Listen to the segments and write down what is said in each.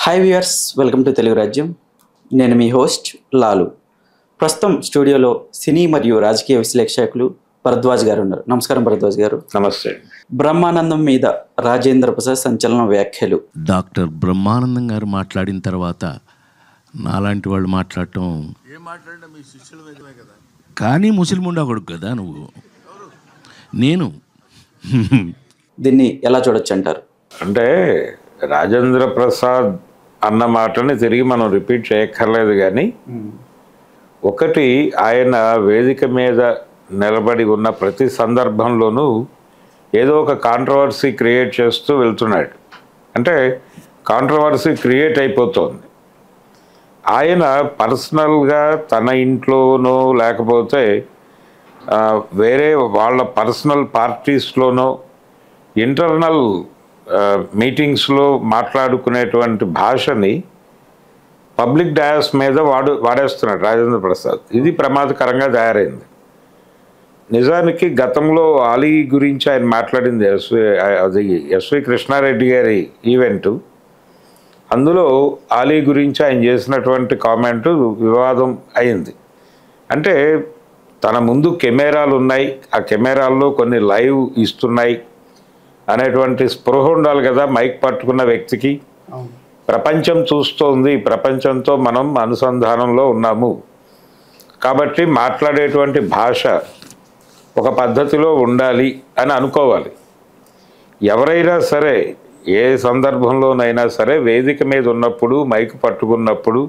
Hi viewers, welcome to Telugu రాజ్యం. నేను మీ host Lalu. ప్రస్తుతం స్టూడియోలో సినీ మరియు రాజకీయ విశ్లేషకులు భరద్వాజ్ గారు ఉన్నారు. నమస్కారం భరద్వాజ్ గారు. నమస్తే. బ్రహ్మానందం మీద రాజేంద్ర ప్రసాద్ సంచలన వ్యాఖ్యలు. డాక్టర్ బ్రహ్మానందం గారు మాట్లాడిన తర్వాత నాలాంటి వాళ్ళు మాట్లాడటం కానీ ముస్లిం కొడుకు కదా నువ్వు. నేను దీన్ని ఎలా చూడొచ్చు అంటారు? అంటే రాజేంద్ర ప్రసాద్ అన్న మాటని తిరిగి మనం రిపీట్ చేయక్కర్లేదు, కానీ ఒకటి, ఆయన వేదిక మీద నిలబడి ఉన్న ప్రతి సందర్భంలోనూ ఏదో ఒక కాంట్రవర్సీ క్రియేట్ చేస్తూ వెళ్తున్నాడు. అంటే కాంట్రవర్సీ క్రియేట్ అయిపోతుంది. ఆయన పర్సనల్గా తన ఇంట్లోనో లేకపోతే వేరే వాళ్ళ పర్సనల్ పార్టీస్లోనో ఇంటర్నల్ మీటింగ్స్లో మాట్లాడుకునేటువంటి భాషని పబ్లిక్ డయాస్ మీద వాడేస్తున్నాడు రాజేంద్ర ప్రసాద్. ఇది ప్రమాదకరంగా తయారైంది. నిజానికి గతంలో ఆలీ గురించి ఆయన మాట్లాడింది ఎస్వి కృష్ణారెడ్డి గారి ఈవెంటు. అందులో ఆలీ గురించి ఆయన చేసినటువంటి కామెంటు వివాదం అయింది. అంటే తన ముందు కెమెరాలు ఉన్నాయి, ఆ కెమెరాల్లో కొన్ని లైవ్ ఇస్తున్నాయి అనేటువంటి స్పృహ ఉండాలి కదా మైక్ పట్టుకున్న వ్యక్తికి. ప్రపంచం చూస్తోంది, ప్రపంచంతో మనం అనుసంధానంలో ఉన్నాము కాబట్టి మాట్లాడేటువంటి భాష ఒక పద్ధతిలో ఉండాలి అని అనుకోవాలి. ఎవరైనా సరే ఏ సందర్భంలోనైనా సరే వేదిక మీద ఉన్నప్పుడు మైక్ పట్టుకున్నప్పుడు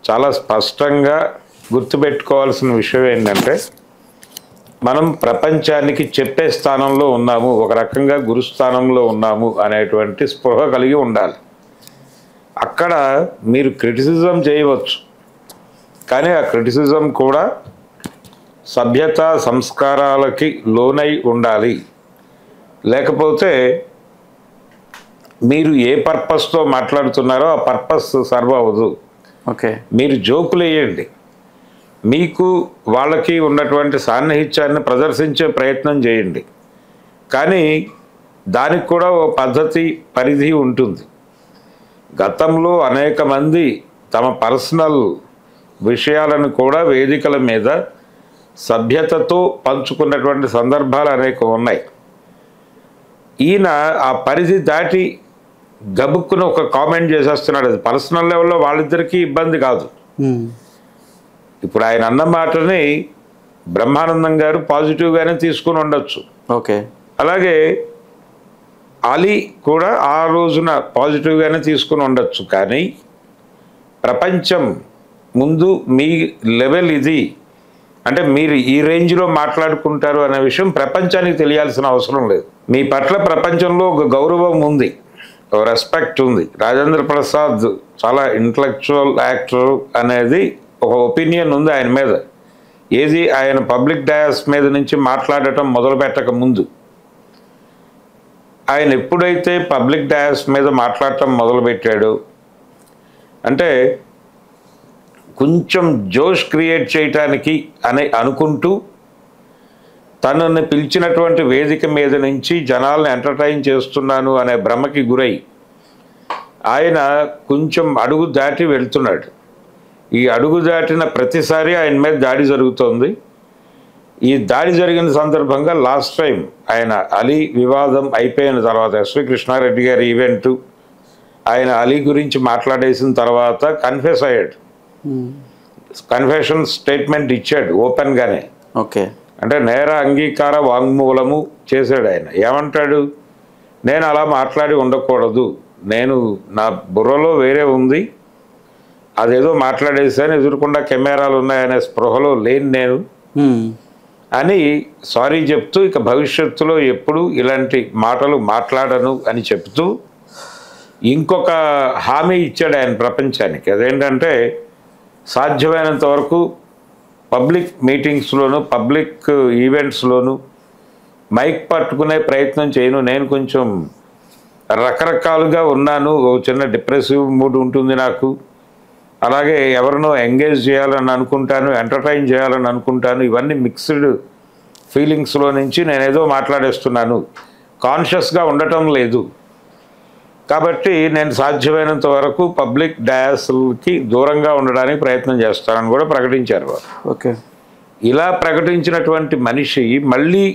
చాలా స్పష్టంగా గుర్తుపెట్టుకోవాల్సిన విషయం ఏంటంటే, మనం ప్రపంచానికి చెప్పే స్థానంలో ఉన్నాము, ఒక రకంగా గురుస్థానంలో ఉన్నాము అనేటువంటి స్పృహ కలిగి ఉండాలి. అక్కడ మీరు క్రిటిసిజం చేయవచ్చు, కానీ ఆ క్రిటిసిజం కూడా సభ్యత సంస్కారాలకి లోనై ఉండాలి. లేకపోతే మీరు ఏ పర్పస్తో మాట్లాడుతున్నారో ఆ పర్పస్ సర్వ్ అవ్వదు. ఓకే, మీరు జోకులు వేయండి, మీకు వాళ్ళకి ఉన్నటువంటి సాన్నిహిత్యాన్ని ప్రదర్శించే ప్రయత్నం చేయండి, కానీ దానికి కూడా ఓ పద్ధతి పరిధి ఉంటుంది. గతంలో అనేక మంది తమ పర్సనల్ విషయాలను కూడా వేదికల మీద సభ్యతతో పంచుకున్నటువంటి సందర్భాలు అనేక ఉన్నాయి. ఈయన ఆ పరిధి దాటి గబుక్కున ఒక కామెంట్ చేసేస్తున్నాడు. అది పర్సనల్ లెవెల్లో వాళ్ళిద్దరికీ ఇబ్బంది కాదు. ఇప్పుడు ఆయన అన్న మాటని బ్రహ్మానందం గారు పాజిటివ్గానే తీసుకుని ఉండొచ్చు. ఓకే, అలాగే అలీ కూడా ఆ రోజున పాజిటివ్గానే తీసుకుని ఉండొచ్చు. కానీ ప్రపంచం ముందు మీ లెవెల్ ఇది, అంటే మీరు ఈ రేంజ్లో మాట్లాడుకుంటారు అనే విషయం ప్రపంచానికి తెలియాల్సిన అవసరం లేదు. మీ పట్ల ప్రపంచంలో ఒక గౌరవం ఉంది, ఒక రెస్పెక్ట్ ఉంది. రాజేంద్ర ప్రసాద్ చాలా ఇంటలెక్చువల్ యాక్టర్ అనేది ఒక ఒపీనియన్ ఉంది ఆయన మీద. ఏది ఆయన పబ్లిక్ డయాస్ మీద నుంచి మాట్లాడటం మొదలు పెట్టక ముందు, ఆయన ఎప్పుడైతే పబ్లిక్ డయాస్ మీద మాట్లాడటం మొదలుపెట్టాడో, అంటే కొంచెం జోష్ క్రియేట్ చేయటానికి అని అనుకుంటూ తనని పిలిచినటువంటి వేదిక మీద నుంచి జనాల్ని ఎంటర్టైన్ చేస్తున్నాను అనే భ్రమకి గురై ఆయన కొంచెం అడుగు దాటి వెళ్తున్నాడు. ఈ అడుగు దాటిన ప్రతిసారి ఆయన మీద దాడి జరుగుతోంది. ఈ దాడి జరిగిన సందర్భంగా లాస్ట్ టైం ఆయన అలీ వివాదం అయిపోయిన తర్వాత, ఎస్వి కృష్ణారెడ్డి గారి ఈవెంటు, ఆయన అలీ గురించి మాట్లాడేసిన తర్వాత కన్ఫెస్ అయ్యాడు. కన్ఫెషన్ స్టేట్మెంట్ ఇచ్చాడు ఓపెన్గానే. ఓకే, అంటే నేర అంగీకార వాంగ్మూలము చేశాడు. ఆయన ఏమంటాడు, నేను అలా మాట్లాడి ఉండకూడదు, నేను నా బుర్రలో వేరే ఉంది, అదేదో మాట్లాడేసాను, ఎదురుకుండా కెమెరాలు ఉన్నాయనే స్పృహలో లేని నేను అని సారీ చెప్తూ ఇక భవిష్యత్తులో ఎప్పుడు ఇలాంటి మాటలు మాట్లాడను అని చెప్తూ ఇంకొక హామీ ఇచ్చాడు ఆయన ప్రపంచానికి. అదేంటంటే, సాధ్యమైనంత వరకు పబ్లిక్ మీటింగ్స్లోను పబ్లిక్ ఈవెంట్స్లోను మైక్ పట్టుకునే ప్రయత్నం చేయను, నేను కొంచెం రకరకాలుగా ఉన్నాను, ఓ చిన్న డిప్రెసివ్ మూడ్ ఉంటుంది నాకు, అలాగే ఎవరినో ఎంగేజ్ చేయాలని అనుకుంటాను, ఎంటర్టైన్ చేయాలని అనుకుంటాను, ఇవన్నీ మిక్స్డ్ ఫీలింగ్స్లో నుంచి నేనేదో మాట్లాడేస్తున్నాను, కాన్షియస్గా ఉండటం లేదు. కాబట్టి నేను సాధ్యమైనంత వరకు పబ్లిక్ డయాస్కి దూరంగా ఉండడానికి ప్రయత్నం చేస్తానని కూడా ప్రకటించారు వారు. ఓకే. ఇలా ప్రకటించినటువంటి మనిషి మళ్ళీ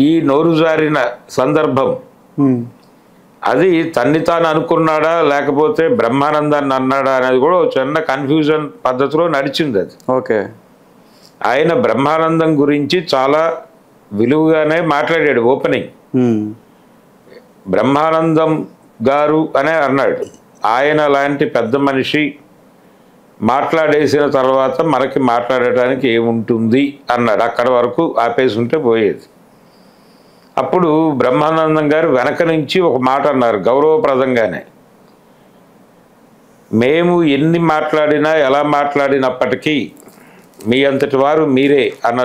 ఈ నోరు జారిన సందర్భం అది తన్ని తాను అనుకున్నాడా లేకపోతే బ్రహ్మానందాన్ని అన్నాడా అనేది కూడా చిన్న కన్ఫ్యూజన్ పద్ధతిలో నడిచింది అది. ఓకే. ఆయన బ్రహ్మానందం గురించి చాలా విలువగానే మాట్లాడాడు. ఓపెనింగ్ బ్రహ్మానందం గారు అనే అన్నాడు. ఆయన లాంటి పెద్ద మనిషి మాట్లాడేసిన తర్వాత మనకి మాట్లాడటానికి ఏముంటుంది అన్నాడు. అక్కడ వరకు ఆపేసి ఉంటే పోయేది. అప్పుడు బ్రహ్మానందం గారు వెనక నుంచి ఒక మాట అన్నారు గౌరవప్రదంగానే. మేము ఎన్ని మాట్లాడినా ఎలా మాట్లాడినప్పటికీ మీ అంతటి వారు మీరే అన్న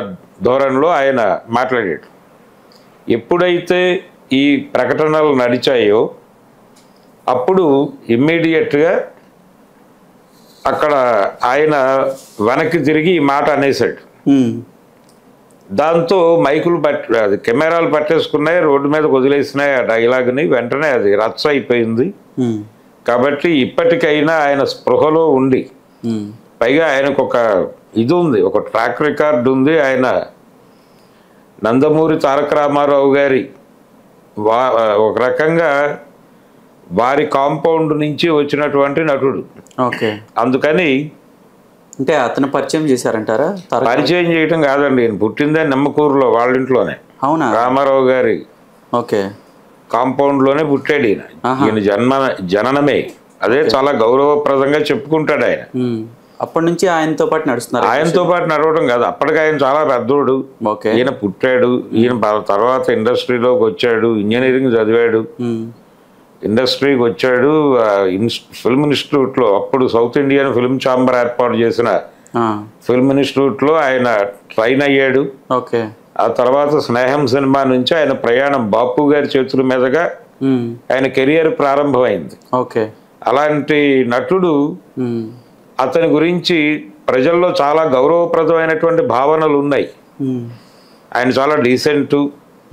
ధోరణిలో ఆయన మాట్లాడాడు. ఎప్పుడైతే ఈ ప్రకటనలు నడిచాయో అప్పుడు ఇమ్మీడియట్గా అక్కడ ఆయన వెనక్కి తిరిగి ఈ మాట అనేసాడు. దాంతో మైకులు అది కెమెరాలు పట్టేసుకున్నాయి, రోడ్డు మీద వదిలేసినాయి ఆ డైలాగ్ని. వెంటనే అది రచ్చ అయిపోయింది. కాబట్టి ఇప్పటికైనా ఆయన స్పృహలో ఉండి, పైగా ఆయనకు ఒక ఇది ఉంది, ఒక ట్రాక్ రికార్డు ఉంది. ఆయన నందమూరి తారక రామారావు గారి ఒక రకంగా వారి కాంపౌండ్ నుంచి వచ్చినటువంటి నటుడు. ఓకే. అందుకని అంటే అతను పరిచయం చేశారంటారా? పరిచయం చేయటం కాదండి, నేను పుట్టిందే నిమ్మకూరులో, వాళ్ళ ఇంట్లోనే. అవునా? రామారావు గారి ఓకే కాంపౌండ్లోనే పుట్టాడు ఈయన. ఈయన జననమే అదే చాలా గౌరవప్రదంగా చెప్పుకుంటాడు ఆయన. అప్పటి నుంచి ఆయనతో పాటు నడుస్తున్నారు. ఆయనతో పాటు నడవడం కాదు, అప్పటికి ఆయన చాలా పెద్దోడు. ఈయన పుట్టాడు, ఈయన తర్వాత ఇండస్ట్రీలోకి వచ్చాడు, ఇంజనీరింగ్ చదివాడు, ఇండస్ట్రీకి వచ్చాడు. ఫిల్మ్ ఇన్స్టిట్యూట్లో, అప్పుడు సౌత్ ఇండియన్ ఫిల్మ్ ఛాంబర్ ఏర్పాటు చేసిన ఫిల్మ్ ఇన్స్టిట్యూట్లో ఆయన ట్రైన్ అయ్యాడు. ఓకే. ఆ తర్వాత స్నేహం సినిమా నుంచి ఆయన ప్రయాణం బాపు గారి చేతుల మీదుగా ఆయన కెరియర్ ప్రారంభమైంది. ఓకే. అలాంటి నటుడు, అతని గురించి ప్రజల్లో చాలా గౌరవప్రదమైనటువంటి భావనలు ఉన్నాయి. ఆయన చాలా డీసెంటు,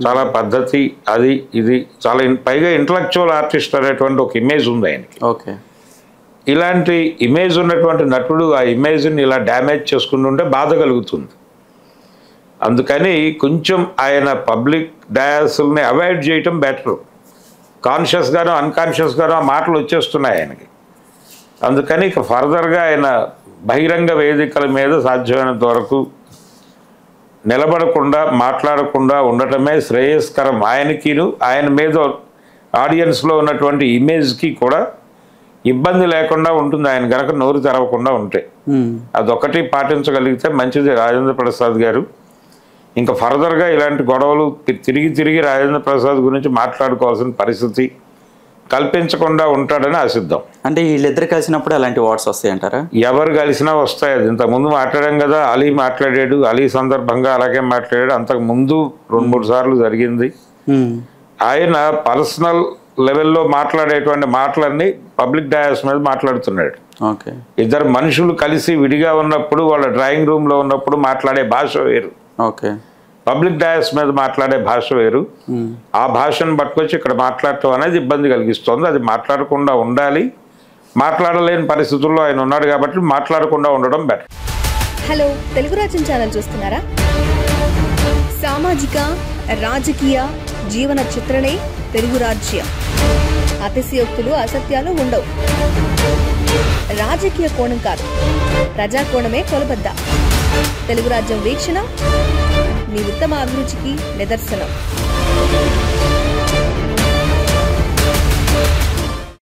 చాలా పద్ధతి, అది ఇది చాలా పైగా ఇంటలెక్చువల్ ఆర్టిస్ట్ అనేటువంటి ఒక ఇమేజ్ ఉంది ఆయనకి. ఓకే. ఇలాంటి ఇమేజ్ ఉన్నటువంటి నటుడు ఆ ఇమేజ్ని ఇలా డ్యామేజ్ చేసుకుంటుంటే బాధ కలుగుతుంది. అందుకని కొంచెం ఆయన పబ్లిక్ డయాస్ని అవాయిడ్ చేయటం బెటర్. కాన్షియస్గానో అన్కాన్షియస్గానో ఆ మాటలు వచ్చేస్తున్నాయి ఆయనకి. అందుకని ఇక ఫర్దర్గా ఆయన బహిరంగ వేదికల మీద సాధ్యమైనంత వరకు నిలబడకుండా మాట్లాడకుండా ఉండటమే శ్రేయస్కరం ఆయనకిను, ఆయన మీద ఆడియన్స్లో ఉన్నటువంటి ఇమేజ్కి కూడా ఇబ్బంది లేకుండా ఉంటుంది ఆయన గనక నోరు తెరవకుండా ఉంటే. అదొకటి పాటించగలిగితే మంచిది రాజేంద్ర ప్రసాద్ గారు. ఇంకా ఫర్దర్గా ఇలాంటి గొడవలు తిరిగి రాజేంద్ర ప్రసాద్ గురించి మాట్లాడుకోవాల్సిన పరిస్థితి కల్పించకుండా ఉంటాడని ఆశిద్దాం. అంటే వీళ్ళిద్దరు కలిసినప్పుడు అలాంటి వార్డ్స్ వస్తాయంటారా? ఎవరు కలిసినా వస్తాయి. అది ఇంతకుముందు మాట్లాడాం కదా, అలీ మాట్లాడాడు, అలీ సందర్భంగా అలాగే మాట్లాడాడు. అంతకు ముందు 2-3 సార్లు జరిగింది. ఆయన పర్సనల్ లెవెల్లో మాట్లాడేటువంటి మాటలన్నీ పబ్లిక్ డయాస్ మీద మాట్లాడుతున్నాడు. ఓకే. ఇద్దరు మనుషులు కలిసి విడిగా ఉన్నప్పుడు, వాళ్ళ డ్రాయింగ్ రూమ్లో ఉన్నప్పుడు మాట్లాడే భాష వేరు, ఓకే. పబ్లిక్ డయాస్ మీద మాట్లాడే భాష వేరు. ఆ భాషను పట్టుకొచ్చి ఇక్కడ మాట్లాడటం అనేది ఇబ్బంది కలిగిస్తుంది. అది మాట్లాడకుండా ఉండాలి. మాట్లాడలేని పరిస్థితుల్లో ఆయన ఉన్నాడు కాబట్టి మాట్లాడకుండా ఉండడం బెటర్. హలో, తెలుగు రాజ్యం ఛానల్ చూస్తున్నారా? సామాజిక, రాజకీయ, జీవన చిత్రణే తెలుగు రాజ్యం. అతిశయోక్తులు, అసత్యాలు ఉండవు. రాజకీయ కోణం కాదు, ప్రజా కోణమే కొలబద్ద. తెలుగు రాజ్యం వీక్షణ మీ ఉత్తమ అభిరుచికి నిదర్శనం.